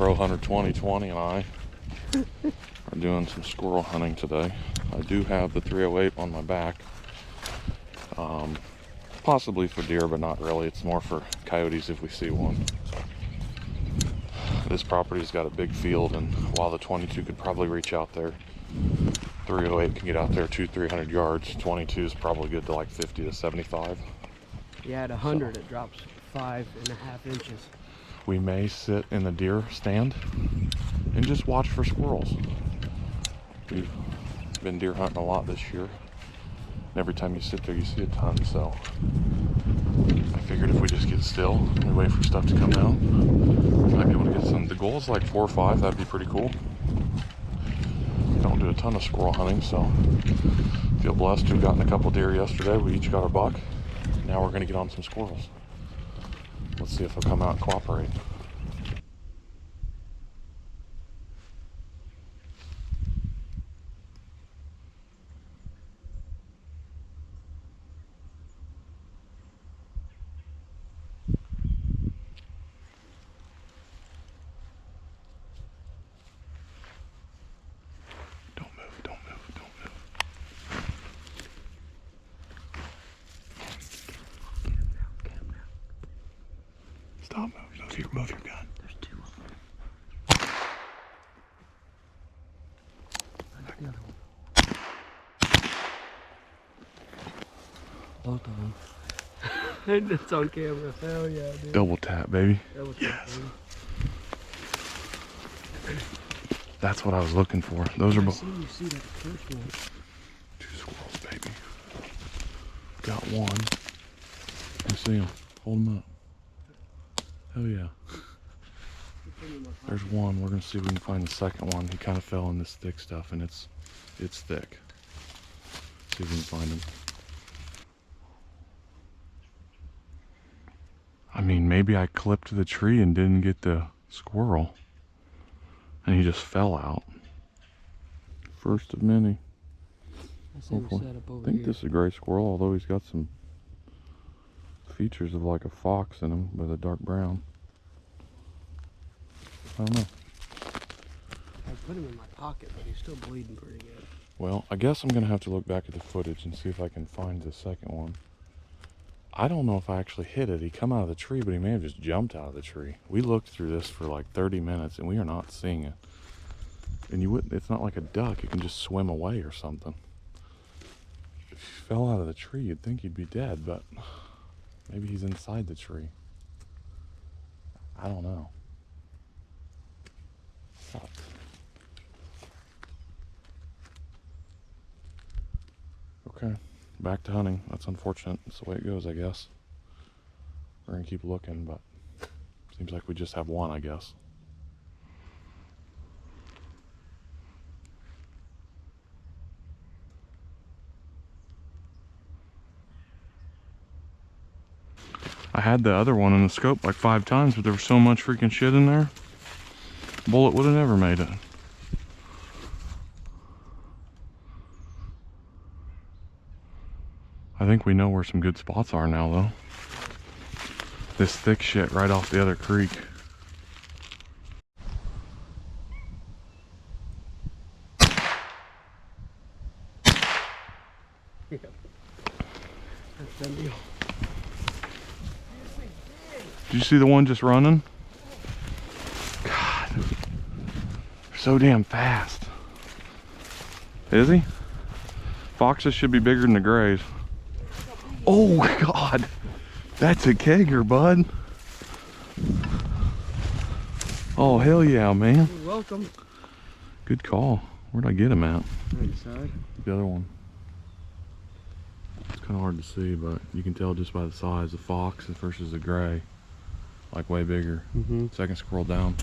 Pro Hunter 2020 and I are doing some squirrel hunting today. I do have the 308 on my back, possibly for deer, but not really. It's more for coyotes if we see one. This property's got a big field, and while the 22 could probably reach out there, 308 can get out there 200-300 yards. 22 is probably good to like 50 to 75. Yeah, at 100 it drops 5.5 inches. We may sit in the deer stand and just watch for squirrels. We've been deer hunting a lot this year. And every time you sit there, you see a ton. So I figured if we just get still and we wait for stuff to come out, we might be able to get some. The goal is like 4 or 5. That'd be pretty cool. Don't do a ton of squirrel hunting, so feel blessed to have gotten a couple deer yesterday. We each got our buck. Now we're gonna get on some squirrels. Let's see if they'll come out and cooperate. Don't move, don't move, don't move. Stop moving. Move your gun. There's 2 of them. Look at the other one. Both of them. It's on camera. Hell yeah, dude. Double tap, baby. Double tap, Yes. baby. That's what I was looking for. Those are I both. see you see that first one. 2 squirrels, baby. Got one. I see him. Hold him up. Hell yeah. There's one. We're gonna see if we can find the second one. He kind of fell in this thick stuff, and it's thick. See if we can find him. I mean, maybe I clipped the tree and didn't get the squirrel, and he just fell out. First of many. Hopefully. I think this is a gray squirrel, although he's got some features of like a fox in him with a dark brown. I don't know. I put him in my pocket, but he's still bleeding pretty good. Well, I guess I'm gonna have to look back at the footage and see if I can find the second one. I don't know if I actually hit it. He come out of the tree, but he may have just jumped out of the tree. We looked through this for like 30 minutes and we are not seeing it. And you wouldn't, it's not like a duck, it can just swim away or something. If he fell out of the tree, you'd think he'd be dead, but maybe he's inside the tree. I don't know. Sucks. Okay, back to hunting. That's unfortunate. That's the way it goes, I guess. We're gonna keep looking, but seems like we just have one, I guess. I had the other one in the scope like 5 times, but there was so much freaking shit in there. Bullet would have never made it. I think we know where some good spots are now, though. This thick shit right off the other creek. Yeah. That's done deal. Did you see the one just running? God, they're so damn fast. Is he? Foxes should be bigger than the grays. Oh God, that's a kegger, bud. Oh hell yeah, man. You're welcome. Good call. Where'd I get him at? Right side. The other one. It's kind of hard to see, but you can tell just by the size. The fox versus the gray, like way bigger. Second squirrel down.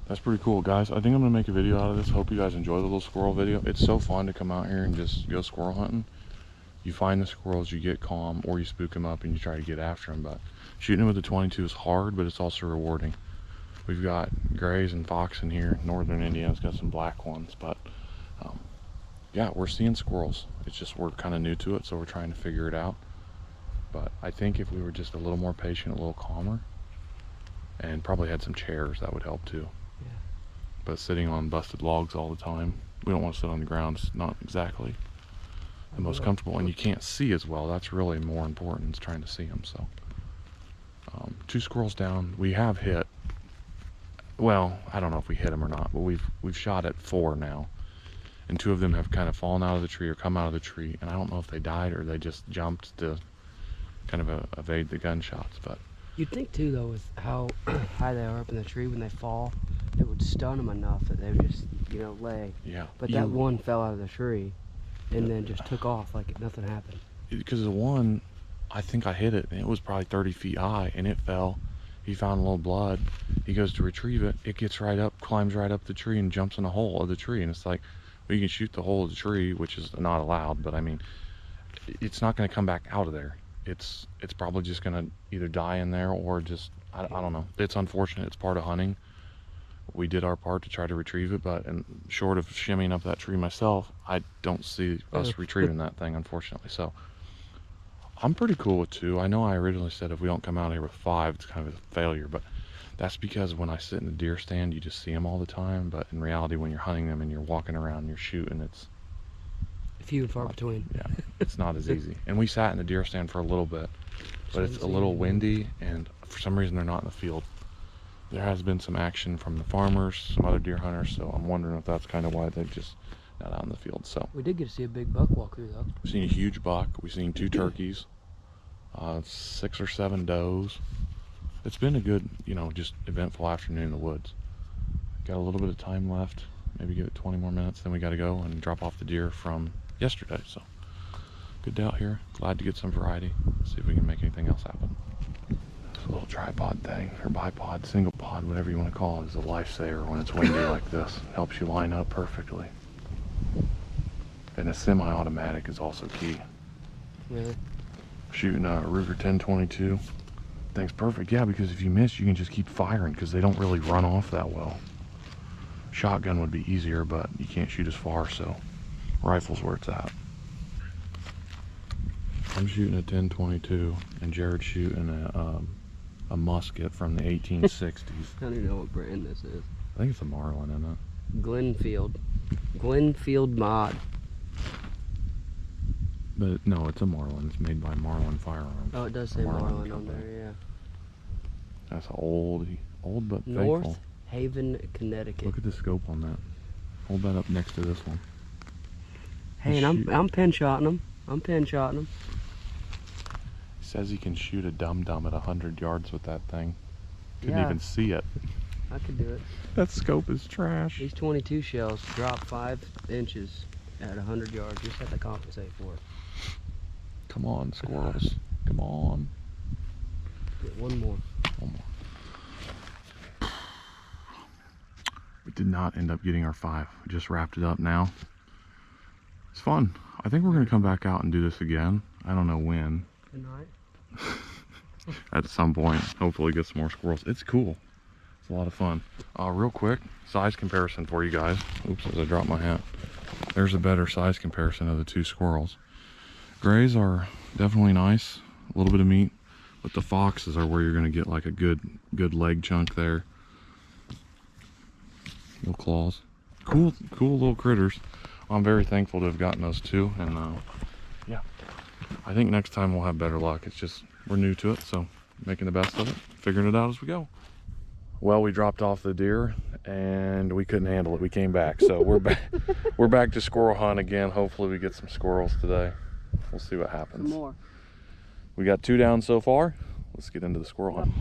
That's pretty cool, guys. I think I'm gonna make a video out of this. Hope you guys enjoy the little squirrel video. It's so fun to come out here and just go squirrel hunting. You find the squirrels, you get calm, or you spook them up and you try to get after them. But shooting with the 22 is hard, but it's also rewarding. We've got grays and fox in here. Northern Indiana's got some black ones, but yeah, we're seeing squirrels. It's just we're kind of new to it, so we're trying to figure it out. But I think if we were just a little more patient, a little calmer, and probably had some chairs that would help too. Yeah. But sitting on busted logs all the time, we don't want to sit on the ground. It's not exactly the most comfortable, and you can't see as well. That's really more important, is trying to see them. So 2 squirrels down. We have hit, well, I don't know if we hit them or not, but we've shot at 4 now, and 2 of them have kind of fallen out of the tree or come out of the tree, and I don't know if they died or they just jumped to kind of evade the gunshots. But You'd think too, though, with how high they are up in the tree, when they fall, it would stun them enough that they would just, lay. yeah, But that one fell out of the tree and then just took off like nothing happened. because the one, I think I hit it, and it was probably 30 feet high, and it fell. He found a little blood. He goes to retrieve it. It gets right up, climbs right up the tree, and jumps in a hole of the tree. And it's like, well, you can shoot the hole of the tree, which is not allowed, but I mean, it's not going to come back out of there. It's probably just going to either die in there or just, I don't know. It's unfortunate. It's part of hunting. We did our part to try to retrieve it, but and short of shimmying up that tree myself, I don't see us retrieving that thing, unfortunately. So I'm pretty cool with 2. I know I originally said if we don't come out here with 5, it's kind of a failure, but that's because when I sit in the deer stand, you just see them all the time. But in reality, when you're hunting them and you're walking around and you're shooting, it's few and far between. Yeah, it's not as easy. And we sat in the deer stand for a little bit, but it's a little windy, and for some reason they're not in the field. There has been some action from the farmers, some other deer hunters, so I'm wondering if that's kind of why they're just not out in the field. So we did get to see a big buck walk through, though. We've seen a huge buck. We've seen 2 turkeys, 6 or 7 does. It's been a good, just eventful afternoon in the woods. Got a little bit of time left, maybe give it 20 more minutes, then we got to go and drop off the deer from yesterday. So good day out here. Glad to get some variety. See if we can make anything else happen. This little tripod thing, or bipod, single pod, whatever you want to call it, is a lifesaver when it's windy like this. It helps you line up perfectly. And a semi-automatic is also key. Really? Shooting a Ruger 1022. Thing's perfect, yeah, because if you miss, you can just keep firing because they don't really run off that well. Shotgun would be easier, but you can't shoot as far, so rifle's where it's at. I'm shooting a 1022, and Jared's shooting a musket from the 1860s. I don't even know what brand this is. I think it's a Marlin, isn't it? Glenfield mod. But no, it's a Marlin. It's made by Marlin Firearms. Oh, it does say Marlin on there, yeah. That's old but faithful. North Haven, Connecticut. Look at the scope on that. Hold that up next to this one. Hey, and I'm pin shotting them. He says he can shoot a dum-dum at 100 yards with that thing. Couldn't Yeah. even see it. I could do it. That scope is trash. These 22 shells drop 5 inches at 100 yards. You just have to compensate for it. Come on, squirrels. Come on. Get one more. We did not end up getting our 5. We just wrapped it up now. It's fun. I think we're going to come back out and do this again. I don't know when. Good night. At some point. Hopefully get some more squirrels. It's cool. It's a lot of fun. Real quick, size comparison for you guys. Oops, as I dropped my hat. There's a better size comparison of the 2 squirrels. Grays are definitely nice. A little bit of meat. But the foxes are where you're going to get like a good leg chunk there. Little claws. Cool little critters. I'm very thankful to have gotten those 2, and yeah, I think next time we'll have better luck. It's just, we're new to it, so making the best of it, figuring it out as we go. Well, we dropped off the deer and we couldn't handle it. We came back, so we're back to squirrel hunt again. Hopefully we get some squirrels today. We'll see what happens. Some more. We got 2 down so far. Let's get into the squirrel hunt.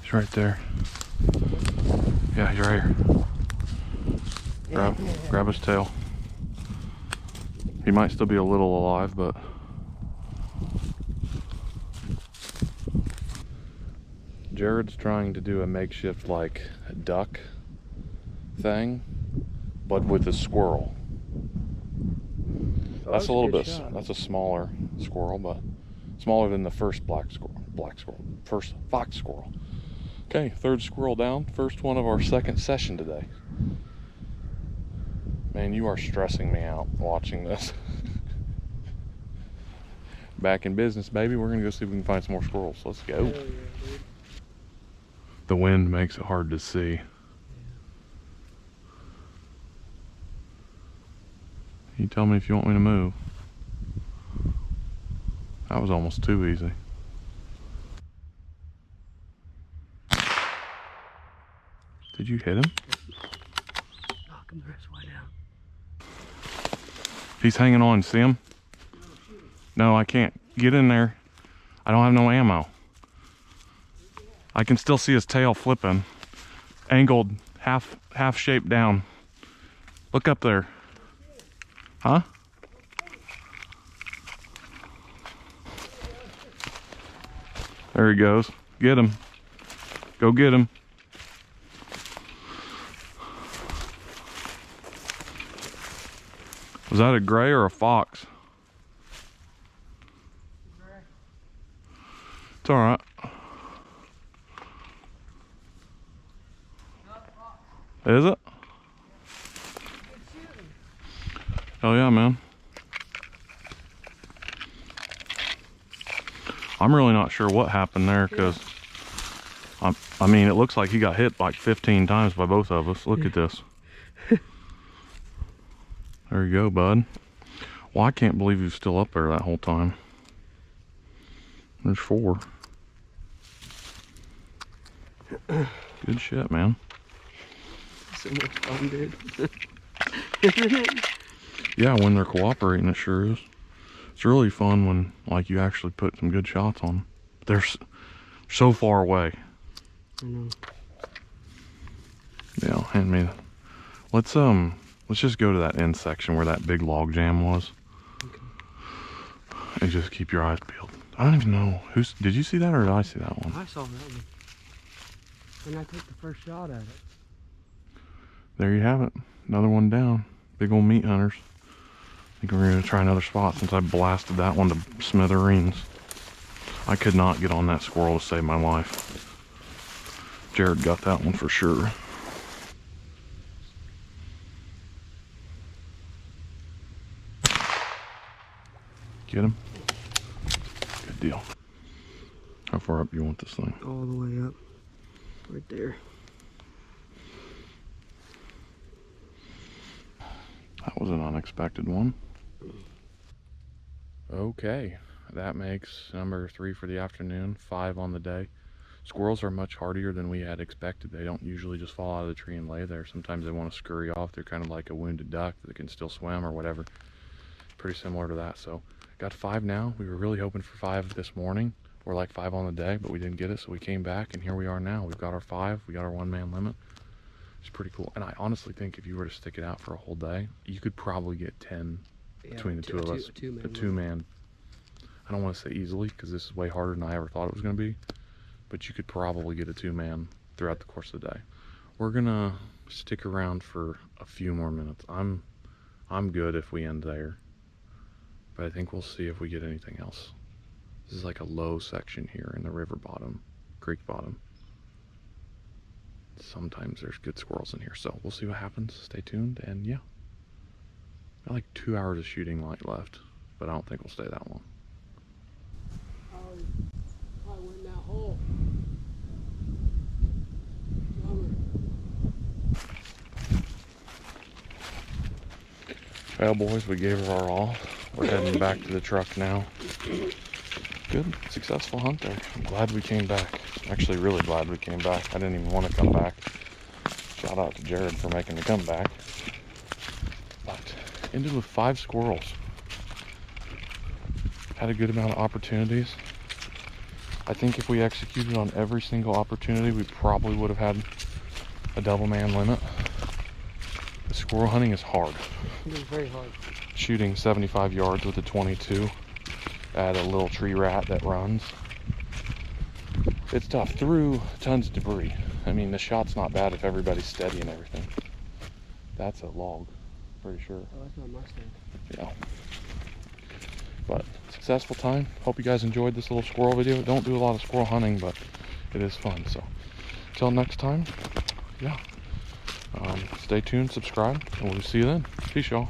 He's right there. Yeah, he's right here. Grab his tail. He might still be a little alive, but Jared's trying to do a makeshift like duck thing, but with a squirrel. Oh, That's a little good bit, shot. that's a smaller squirrel, but smaller than the first first fox squirrel. Okay, third squirrel down, first one of our second session today. Man, you are stressing me out watching this. Back in business, baby. We're gonna go see if we can find some more squirrels. Let's go. Hell yeah, dude. The wind makes it hard to see. Yeah. You tell me if you want me to move. That was almost too easy. Did you hit him? Knock him the rest of the way down. He's hanging on. See him? No, I can't. Get in there. I don't have no ammo. I can still see his tail flipping. Angled, half shaped down. Look up there. Huh? There he goes. Get him. Go get him. Was that a gray or a fox? It's all right. Is it? Oh yeah, man. I'm really not sure what happened there, because I mean, it looks like he got hit like 15 times by both of us. Look at this. There you go, bud. Well, I can't believe he was still up there that whole time. There's 4. Good shit, man. So much fun, dude. Yeah, when they're cooperating, it sure is. It's really fun when, like, you actually put some good shots on them. They're so far away. I know. Yeah, hand me. Let's just go to that end section where that big log jam was. Okay. And just keep your eyes peeled. I don't even know did you see that, or did I see that one? I saw that one. And I took the first shot at it. There you have it. Another one down. Big old meat hunters. I think we're gonna try another spot since I blasted that one to smithereens. I could not get on that squirrel to save my life. Jared got that one for sure. Get him? Good deal. How far up do you want this thing? All the way up. Right there. That was an unexpected one. Okay, that makes number 3 for the afternoon, 5 on the day. Squirrels are much hardier than we had expected. They don't usually just fall out of the tree and lay there. Sometimes they want to scurry off. They're kind of like a wounded duck that can still swim or whatever. Pretty similar to that. So got 5 now. We were really hoping for 5 this morning, or like 5 on the day, but we didn't get it. So we came back, and here we are now. We've got our 5. We got our 1-man limit. It's pretty cool. And I honestly think if you were to stick it out for a whole day, you could probably get 10 between the two of us. A 2-man. I don't want to say easily, because this is way harder than I ever thought it was going to be, but you could probably get a 2-man throughout the course of the day. We're gonna stick around for a few more minutes. I'm good if we end there, but I think we'll see if we get anything else. This is like a low section here in the river bottom, creek bottom. Sometimes there's good squirrels in here, so we'll see what happens. Stay tuned, and yeah. Got like 2 hours of shooting light left, but I don't think we'll stay that long. Probably went in that hole. Well, boys, we gave her our all. We're heading back to the truck now. Good, successful hunt there. I'm glad we came back. Actually, really glad we came back. I didn't even want to come back. Shout out to Jared for making me come back. But ended with 5 squirrels. Had a good amount of opportunities. I think if we executed on every single opportunity, we probably would have had a double man limit. The squirrel hunting is hard. It was very hard. Shooting 75 yards with a 22 at a little tree rat that runs. It's tough. Through tons of debris. I mean, the shot's not bad if everybody's steady and everything. That's a log. Pretty sure. Oh, that's my Mustang. Yeah. But successful time. Hope you guys enjoyed this little squirrel video. Don't do a lot of squirrel hunting, but it is fun. So until next time, yeah. Stay tuned, subscribe, and we'll see you then. Peace, y'all.